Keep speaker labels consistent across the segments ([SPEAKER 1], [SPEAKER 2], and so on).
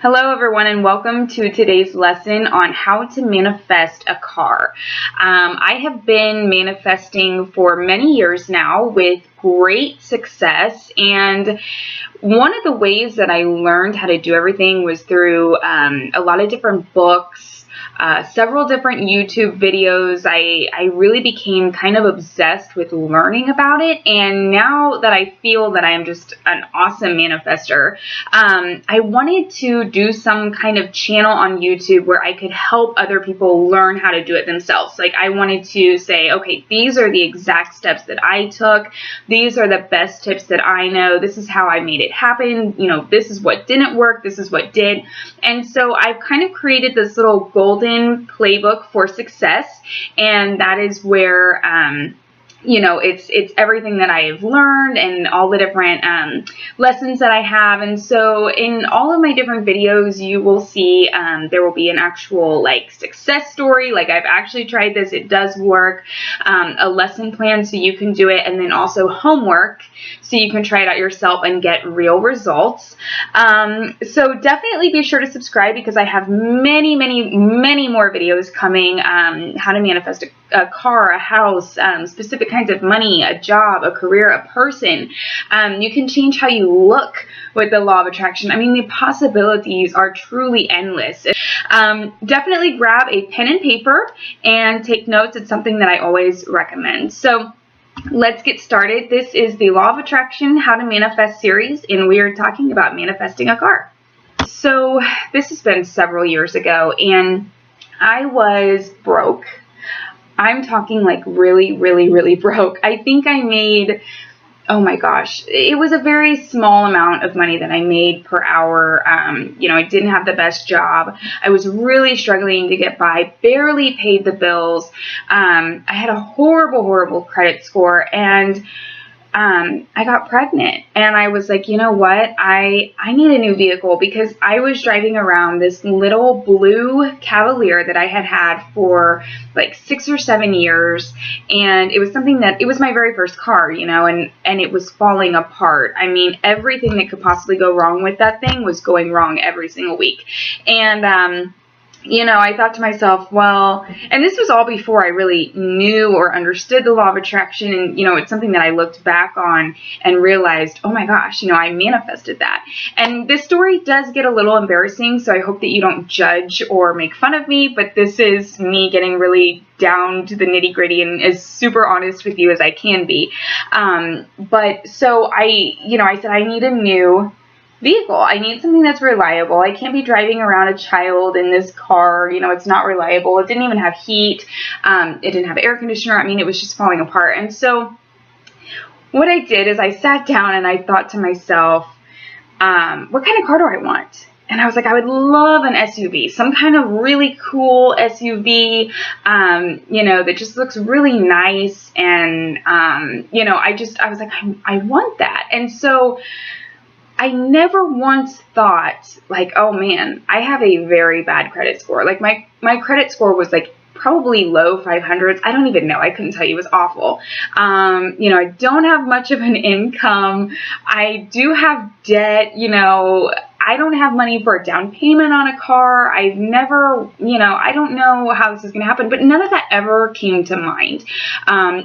[SPEAKER 1] Hello everyone, and welcome to today's lesson on how to manifest a car. I have been manifesting for many years now with great success, and one of the ways that I learned how to do everything was through a lot of different books, several different YouTube videos. I really became kind of obsessed with learning about it, and now that I feel that I am just an awesome manifester, I wanted to do some kind of channel on YouTube where I could help other people learn how to do it themselves. Like, I wanted to say, okay, these are the exact steps that I took. These are the best tips that I know. This is how I made it happen. You know, this is what didn't work. This is what did. And so I've kind of created this little Golden Playbook for Success, and that is where it's everything that I have learned and all the different lessons that I have. And so in all of my different videos, you will see there will be an actual success story, like I've actually tried this, it does work, a lesson plan so you can do it, and then also homework so you can try it out yourself and get real results. So definitely be sure to subscribe, because I have many more videos coming. How to manifest a car, a house, specific kinds of money, a job, a career, a person. You can change how you look with the law of attraction. I mean, the possibilities are truly endless. Definitely grab a pen and paper and take notes. It's something that I always recommend. So let's get started. This is the Law of Attraction How to Manifest series, and we are talking about manifesting a car. So this has been several years ago, and I was broke. I'm talking like really broke. I think I made, oh my gosh, it was a very small amount of money that I made per hour. I didn't have the best job. I was really struggling to get by, barely paid the bills. I had a horrible credit score, and I got pregnant, and I was like, you know what, I need a new vehicle, because I was driving around this little blue Cavalier that I had had for like 6 or 7 years, and it was something that, it was my very first car, and it was falling apart. I mean, everything that could possibly go wrong with that thing was going wrong every single week. And I thought to myself, well, and this was all before I really knew or understood the law of attraction, and, it's something that I looked back on and realized, oh my gosh, I manifested that. And this story does get a little embarrassing, so I hope that you don't judge or make fun of me, but this is me getting really down to the nitty-gritty and as super honest with you as I can be. But so I said, I need a new vehicle. I need something that's reliable. I can't be driving around a child in this car. It's not reliable. It didn't even have heat. It didn't have air conditioner. I mean, it was just falling apart. And so what I did is I sat down and I thought to myself, what kind of car do I want? And I was like, I would love an SUV, some kind of really cool SUV, that just looks really nice. And, I was like, I want that. And so I never once thought, like, oh man, I have a very bad credit score. Like, my credit score was like probably low 500s. I don't even know. I couldn't tell you. It was awful. I don't have much of an income. I do have debt. I don't have money for a down payment on a car. I've never, I don't know how this is going to happen, but none of that ever came to mind.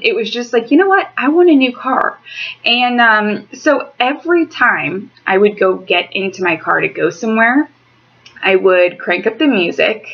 [SPEAKER 1] It was just like, you know what? I want a new car. And so every time I would go get into my car to go somewhere, I would crank up the music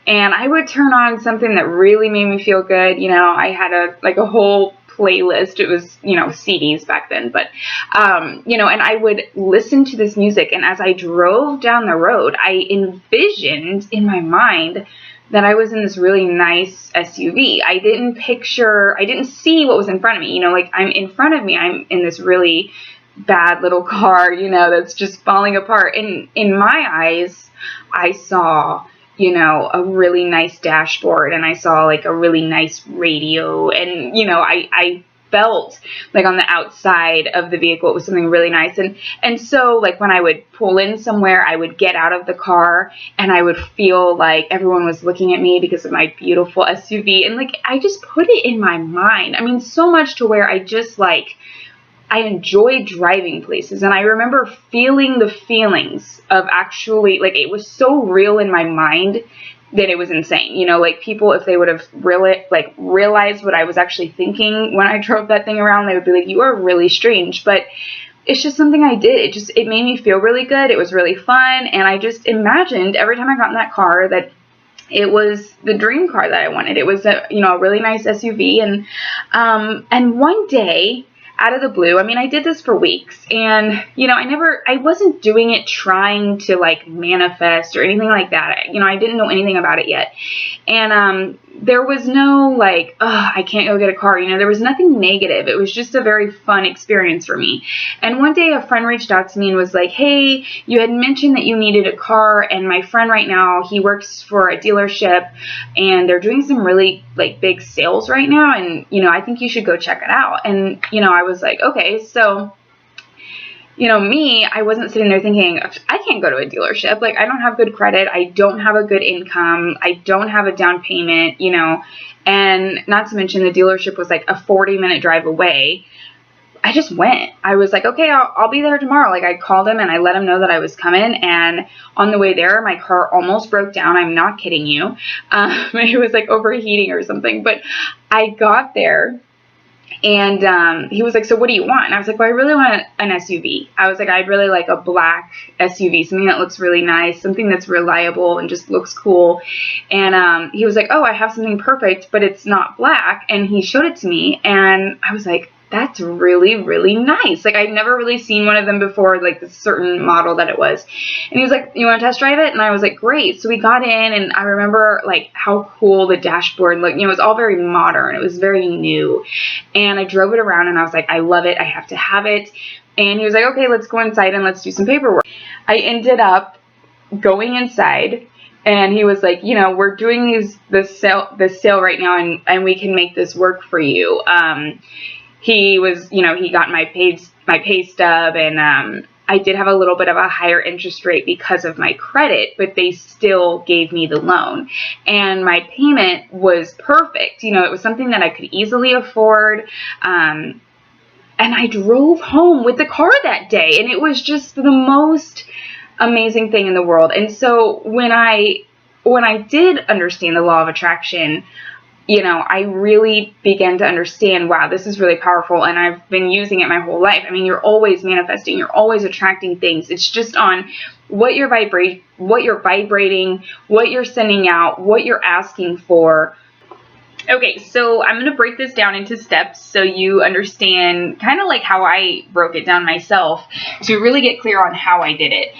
[SPEAKER 1] and I would turn on something that really made me feel good. I had a whole playlist. It was, CDs back then, but, and I would listen to this music. And as I drove down the road, I envisioned in my mind that I was in this really nice SUV. I didn't see what was in front of me. I'm in front of me, I'm in this really bad little car, that's just falling apart. And in my eyes, I saw, a really nice dashboard, and I saw like a really nice radio, and, I felt like on the outside of the vehicle it was something really nice. And so like when I would pull in somewhere, I would get out of the car and I would feel like everyone was looking at me because of my beautiful SUV. And like, I just put it in my mind. I mean, so much to where I just like I enjoyed driving places, and I remember feeling the feelings of actually, like, it was so real in my mind that it was insane. You know, like, people, if they would have really, like, realized what I was actually thinking when I drove that thing around, they would be like, you are really strange. But it's just something I did. It made me feel really good. It was really fun. And I just imagined every time I got in that car that it was the dream car that I wanted. It was a, you know, a really nice SUV. And one day, out of the blue, I mean, I did this for weeks, and, you know, I wasn't doing it trying to, like, manifest or anything like that. You know, I didn't know anything about it yet. And there was no, like, oh, I can't go get a car. You know, there was nothing negative. It was just a very fun experience for me. And one day a friend reached out to me and was like, hey, you had mentioned that you needed a car, and my friend right now, he works for a dealership, and they're doing some really, like, big sales right now, and, you know, I think you should go check it out. And, you know, I was like, okay. So, you know, me, I wasn't sitting there thinking, I can't go to a dealership. Like, I don't have good credit. I don't have a good income. I don't have a down payment, you know, and not to mention the dealership was like a 40-minute drive away. I just went. I was like, okay, I'll be there tomorrow. Like, I called him and I let him know that I was coming. And on the way there, my car almost broke down. I'm not kidding you. It was like overheating or something. But I got there. And he was like, so what do you want? And I was like, well, I really want an SUV. I was like, I'd really like a black SUV, something that looks really nice, something that's reliable and just looks cool. And he was like, oh, I have something perfect, but it's not black. And he showed it to me, and I was like, that's really, really nice. Like, I'd never really seen one of them before, like this certain model that it was. And he was like, you want to test drive it? And I was like, great. So we got in, and I remember, like, how cool the dashboard looked. You know, it was all very modern. It was very new. And I drove it around, and I was like, I love it. I have to have it. And he was like, okay, let's go inside and let's do some paperwork. I ended up going inside, and he was like, you know, we're doing the sale right now, and we can make this work for you. He was, you know, he got my pay stub, and I did have a little bit of a higher interest rate because of my credit, but they still gave me the loan. And my payment was perfect. You know, it was something that I could easily afford. And I drove home with the car that day, and it was just the most amazing thing in the world. And so when I did understand the law of attraction, you know, I really began to understand, wow, this is really powerful, and I've been using it my whole life. I mean, you're always manifesting, you're always attracting things. It's just on what you're vibrating, what you're sending out, what you're asking for. Okay, so I'm going to break this down into steps so you understand kind of like how I broke it down myself to really get clear on how I did it.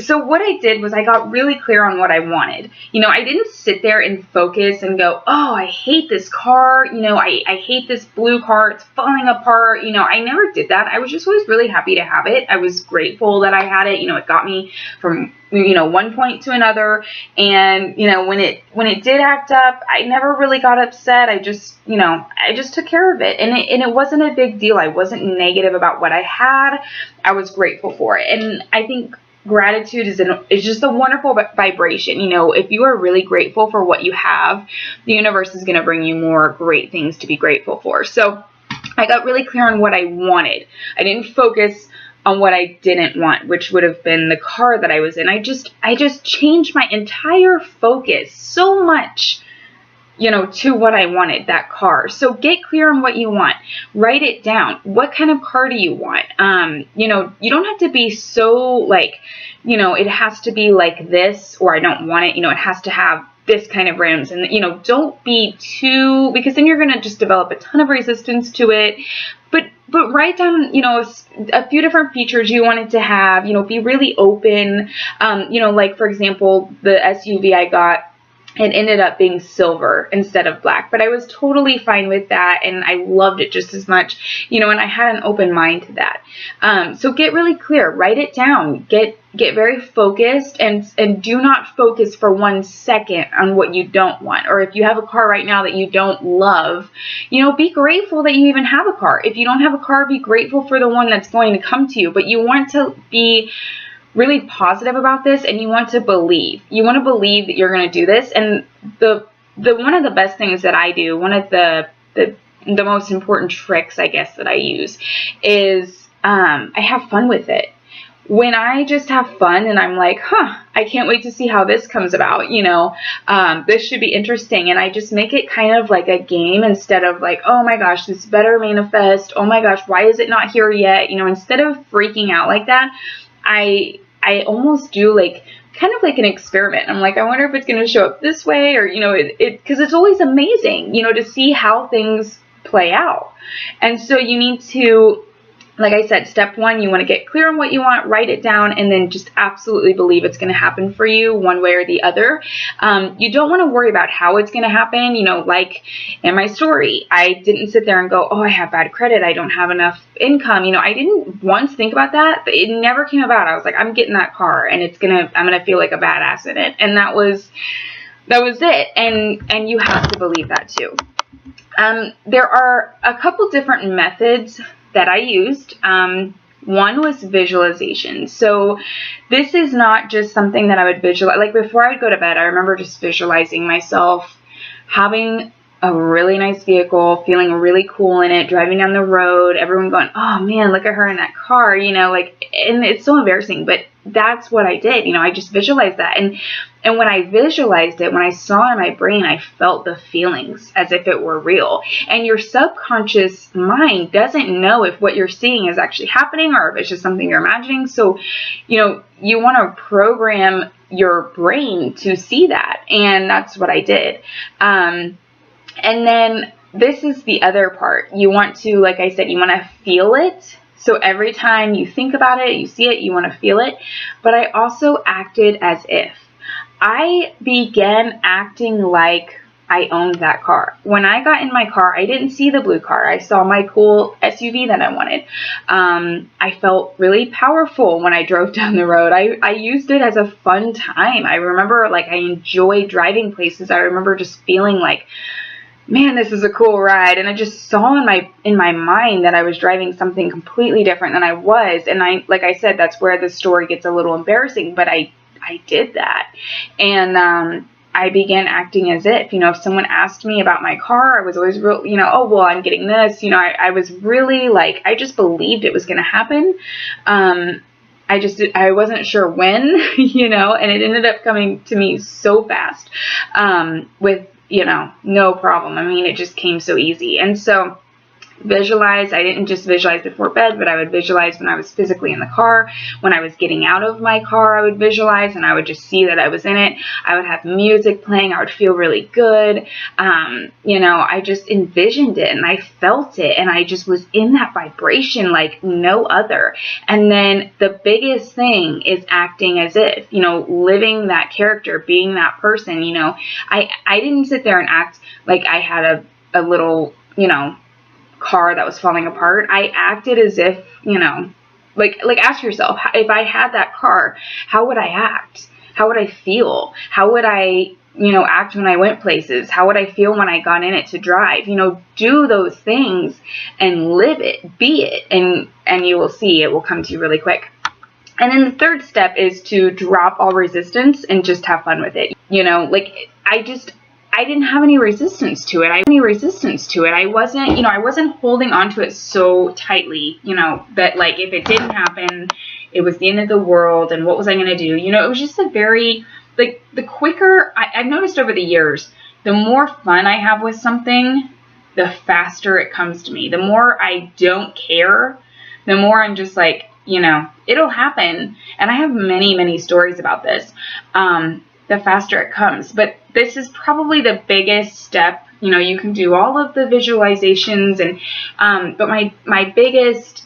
[SPEAKER 1] So what I did was I got really clear on what I wanted. You know, I didn't sit there and focus and go, oh, I hate this car. You know, I hate this blue car. It's falling apart. You know, I never did that. I was just always really happy to have it. I was grateful that I had it. You know, it got me from, you know, one point to another. And, you know, when it did act up, I never really got upset. I just took care of it. And it wasn't a big deal. I wasn't negative about what I had. I was grateful for it. And I think gratitude is just a wonderful vibration. You know, if you are really grateful for what you have, the universe is going to bring you more great things to be grateful for. So I got really clear on what I wanted. I didn't focus on what I didn't want, which would have been the car that I was in. I just changed my entire focus so much, you know, to what I wanted, that car. So get clear on what you want. Write it down. What kind of car do you want? You know, you don't have to be so like, you know, it has to be like this, or I don't want it. You know, it has to have this kind of rims, and, you know, don't be too, because then you're going to just develop a ton of resistance to it. But write down, you know, a few different features you want it to have. You know, be really open. You know, like, for example, the SUV I got, it ended up being silver instead of black, but I was totally fine with that, and I loved it just as much, you know, and I had an open mind to that. So get really clear, write it down, get very focused, and do not focus for 1 second on what you don't want. Or if you have a car right now that you don't love, you know, be grateful that you even have a car. If you don't have a car, be grateful for the one that's going to come to you, but you want to be really positive about this, and you want to believe. You want to believe that you're going to do this. And the one of the best things that I do, one of the the most important tricks, I guess, that I use is I have fun with it. When I just have fun and I'm like, I can't wait to see how this comes about, this should be interesting. And I just make it kind of like a game instead of like, oh my gosh, this better manifest. Oh my gosh, why is it not here yet? Instead of freaking out like that, I almost do like kind of like an experiment. I'm like, I wonder if it's going to show up this way or, because it's always amazing, to see how things play out. And so you need to, like I said, step one, you want to get clear on what you want, write it down, and then just absolutely believe it's going to happen for you one way or the other. You don't want to worry about how it's going to happen. Like in my story, I didn't sit there and go, oh, I have bad credit, I don't have enough income. I didn't once think about that, but it never came about. I was like, I'm getting that car and I'm going to feel like a badass in it. And that was it. And you have to believe that too. There are a couple different methods that I used. One was visualization. So this is not just something that I would visualize. Like before I would go to bed, I remember just visualizing myself having a really nice vehicle, feeling really cool in it, driving down the road, everyone going, oh man, look at her in that car, and it's so embarrassing, but that's what I did. I just visualized that. And when I visualized it, when I saw it in my brain, I felt the feelings as if it were real. And your subconscious mind doesn't know if what you're seeing is actually happening or if it's just something you're imagining. So, you want to program your brain to see that. And that's what I did. And then this is the other part. You want to, like I said, you want to feel it. So every time you think about it, you see it, you want to feel it. But I also acted as if. I began acting like I owned that car. When I got in my car, I didn't see the blue car. I saw my cool SUV that I wanted. I felt really powerful when I drove down the road. I used it as a fun time. I remember like I enjoyed driving places. I remember just feeling like, man, this is a cool ride. And I just saw in my mind that I was driving something completely different than I was. And like I said, that's where the story gets a little embarrassing, but I did that. And I began acting as if, if someone asked me about my car, I was always real, oh, well, I'm getting this, I was really like, I just believed it was going to happen. I wasn't sure when, and it ended up coming to me so fast, with, no problem. I mean, it just came so easy. And so visualize, I didn't just visualize before bed, but I would visualize when I was physically in the car. When I was getting out of my car, I would visualize and I would just see that I was in it. I would have music playing. I would feel really good. I just envisioned it and I felt it and I just was in that vibration like no other. And then the biggest thing is acting as if, living that character, being that person. I didn't sit there and act like I had a little, car that was falling apart. I acted as if, like ask yourself, if I had that car, how would I act? How would I feel? How would I, act when I went places? How would I feel when I got in it to drive? Do those things and live it, be it, and you will see it will come to you really quick. And then the third step is to drop all resistance and just have fun with it. I didn't have any resistance to it. I wasn't holding on to it so tightly, that like if it didn't happen, it was the end of the world and what was I going to do? It was just a very, like the quicker, I've noticed over the years, the more fun I have with something, the faster it comes to me. The more I don't care, the more I'm just like, it'll happen. And I have many, many stories about this. The faster it comes. But this is probably the biggest step. You can do all of the visualizations and, but my biggest,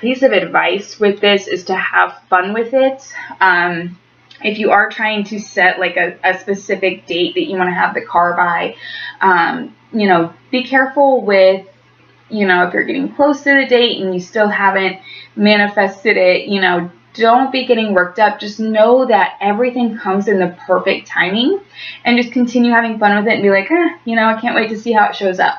[SPEAKER 1] piece of advice with this is to have fun with it. If you are trying to set like a specific date that you want to have the car by, be careful with, if you're getting close to the date and you still haven't manifested it, don't be getting worked up. Just know that everything comes in the perfect timing and just continue having fun with it and be like, I can't wait to see how it shows up.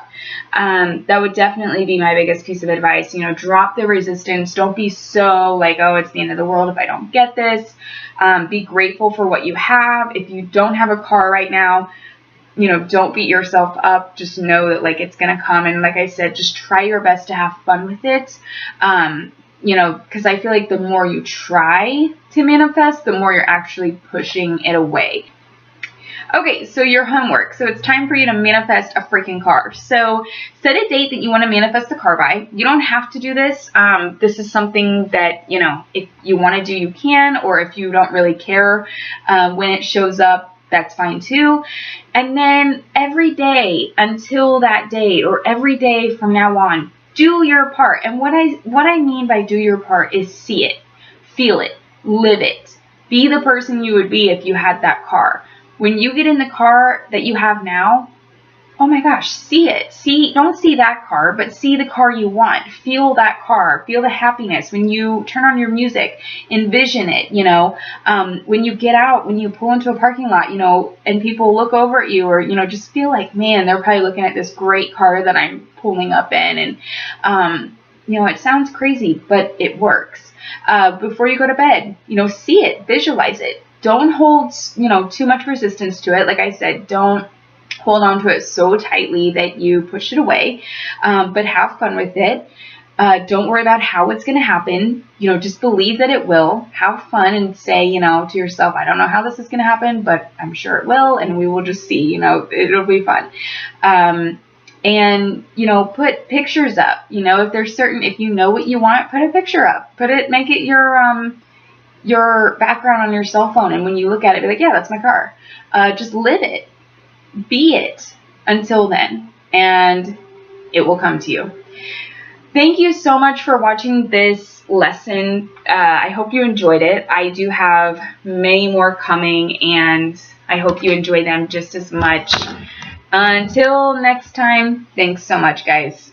[SPEAKER 1] That would definitely be my biggest piece of advice. Drop the resistance. Don't be so like, oh, it's the end of the world if I don't get this. Be grateful for what you have. If you don't have a car right now, don't beat yourself up. Just know that like it's going to come. And like I said, just try your best to have fun with it. Because I feel like the more you try to manifest, the more you're actually pushing it away. Okay, so your homework. So it's time for you to manifest a freaking car. So set a date that you want to manifest a car by. You don't have to do this. This is something that, if you want to do, you can, or if you don't really care when it shows up, that's fine too. And then every day until that date, or every day from now on, do your part. And what I mean by do your part is see it, feel it, live it. Be the person you would be if you had that car. When you get in the car that you have now, oh my gosh, see it. Don't see that car, but see the car you want. Feel that car. Feel the happiness. When you turn on your music, envision it, when you get out, when you pull into a parking lot, and people look over at you, or, just feel like, man, they're probably looking at this great car that I'm pulling up in. And, it sounds crazy, but it works. Before you go to bed, see it, visualize it. Don't hold, too much resistance to it. Like I said, don't hold on to it so tightly that you push it away, but have fun with it. Don't worry about how it's going to happen. Just believe that it will. Have fun and say, to yourself, I don't know how this is going to happen, but I'm sure it will, and we will just see, it'll be fun. And, put pictures up. If you know what you want, put a picture up. Make it your background on your cell phone, and when you look at it, be like, yeah, that's my car. Just live it, be it until then, and it will come to you. Thank you so much for watching this lesson. I hope you enjoyed it. I do have many more coming, and I hope you enjoy them just as much. Until next time, thanks so much, guys.